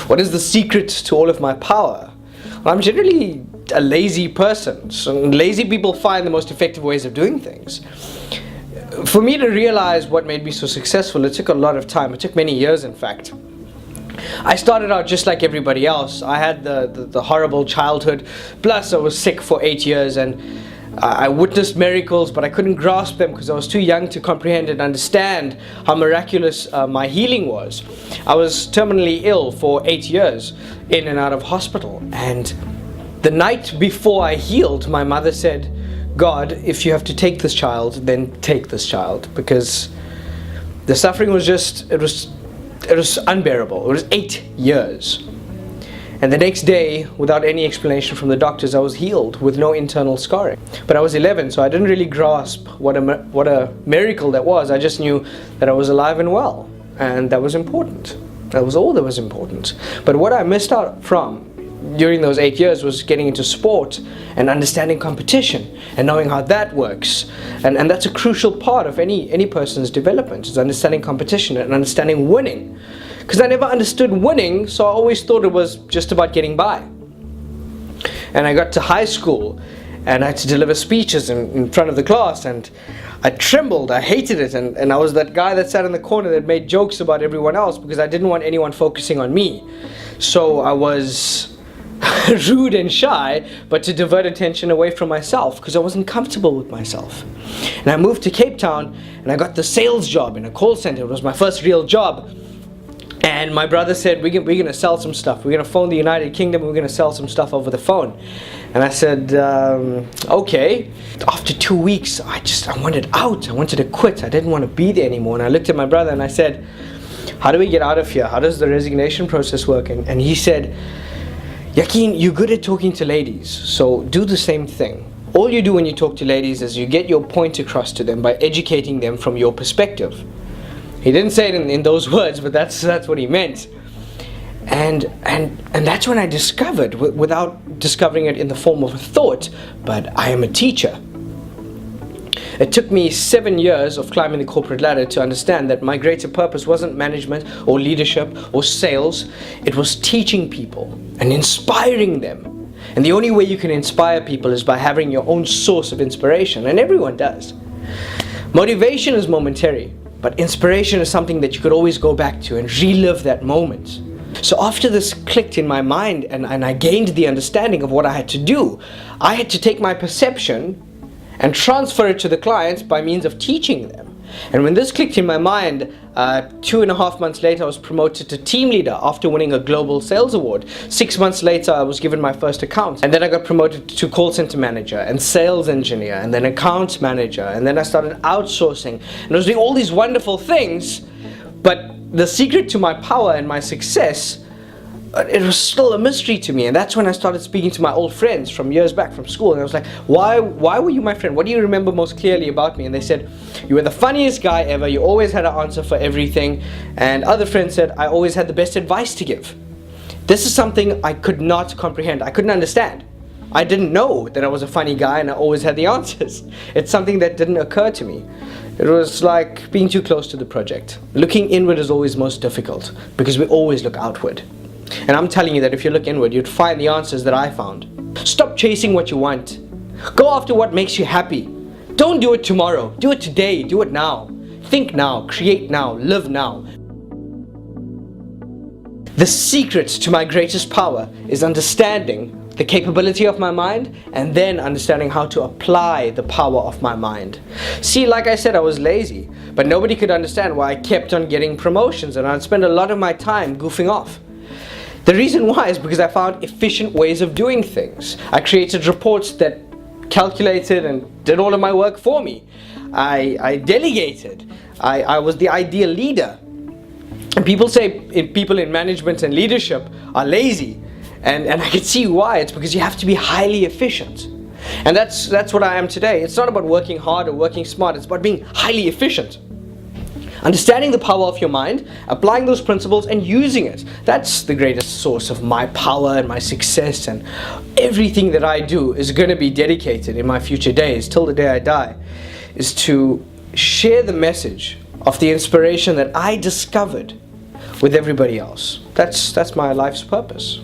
What is the secret to all of my power? Well, I'm generally a lazy person, so lazy people find the most effective ways of doing things. For me to realize what made me so successful, it took a lot of time. It took many years, in fact. I started out just like everybody else. I had the horrible childhood, plus I was sick for 8 years, and I witnessed miracles, but I couldn't grasp them because I was too young to comprehend and understand how miraculous my healing was. I was terminally ill for 8 years, in and out of hospital, and the night before I healed, my mother said, "God, if you have to take this child, then take this child," because the suffering was just, it was unbearable. It was 8 years. And the next day, without any explanation from the doctors, I was healed with no internal scarring. But I was 11, so I didn't really grasp what a miracle that was. I just knew that I was alive and well, and that was important. That was all that was important. But what I missed out from during those 8 years was getting into sport and understanding competition and knowing how that works. And that's a crucial part of any person's development, is understanding competition and understanding winning. Because I never understood winning, so I always thought it was just about getting by. And I got to high school and I had to deliver speeches in front of the class, and I trembled, I hated it, and I was that guy that sat in the corner that made jokes about everyone else because I didn't want anyone focusing on me. So I was rude and shy, but to divert attention away from myself because I wasn't comfortable with myself. And I moved to Cape Town and I got the sales job in a call center. It was my first real job. And my brother said, we're going to sell some stuff. We're going to phone the United Kingdom. We're going to sell some stuff over the phone. And I said, okay. After 2 weeks, I wanted out. I wanted to quit. I didn't want to be there anymore. And I looked at my brother and I said, how do we get out of here? How does the resignation process work? And he said, Yakin, you're good at talking to ladies, so do the same thing. All you do when you talk to ladies is you get your point across to them by educating them from your perspective. He didn't say it in those words, but that's what he meant. And that's when I discovered, without discovering it in the form of a thought, but I am a teacher. It took me 7 years of climbing the corporate ladder to understand that my greater purpose wasn't management or leadership or sales. It was teaching people and inspiring them. And the only way you can inspire people is by having your own source of inspiration, and everyone does. Motivation is momentary, but inspiration is something that you could always go back to and relive that moment. So after this clicked in my mind and I gained the understanding of what I had to do, I had to take my perception and transfer it to the clients by means of teaching them. And when this clicked in my mind, 2.5 months later I was promoted to team leader after winning a global sales award. 6 months later I was given my first account, and then I got promoted to call center manager and sales engineer and then account manager, and then I started outsourcing, and I was doing all these wonderful things. But the secret to my power and my success, it was still a mystery to me. And that's when I started speaking to my old friends from years back from school, and I was like, why were you my friend? What do you remember most clearly about me? And they said, you were the funniest guy ever, you always had an answer for everything. And other friends said, I always had the best advice to give. This is something I could not comprehend. I couldn't understand. I didn't know that I was a funny guy and I always had the answers. It's something that didn't occur to me. It was like being too close to the project. Looking inward is always most difficult because we always look outward. And I'm telling you that if you look inward, you'd find the answers that I found. Stop chasing what you want. Go after what makes you happy. Don't do it tomorrow. Do it today. Do it now. Think now. Create now. Live now. The secret to my greatest power is understanding the capability of my mind and then understanding how to apply the power of my mind. See, like I said, I was lazy, but nobody could understand why I kept on getting promotions and I'd spend a lot of my time goofing off. The reason why is because I found efficient ways of doing things. I created reports that calculated and did all of my work for me. I delegated. I was the ideal leader. And people say people in management and leadership are lazy. And I can see why. It's because you have to be highly efficient. And that's what I am today. It's not about working hard or working smart. It's about being highly efficient. Understanding the power of your mind, applying those principles and using it. That's the greatest source of my power and my success, and everything that I do is going to be dedicated in my future days, till the day I die, is to share the message of the inspiration that I discovered with everybody else. That's my life's purpose.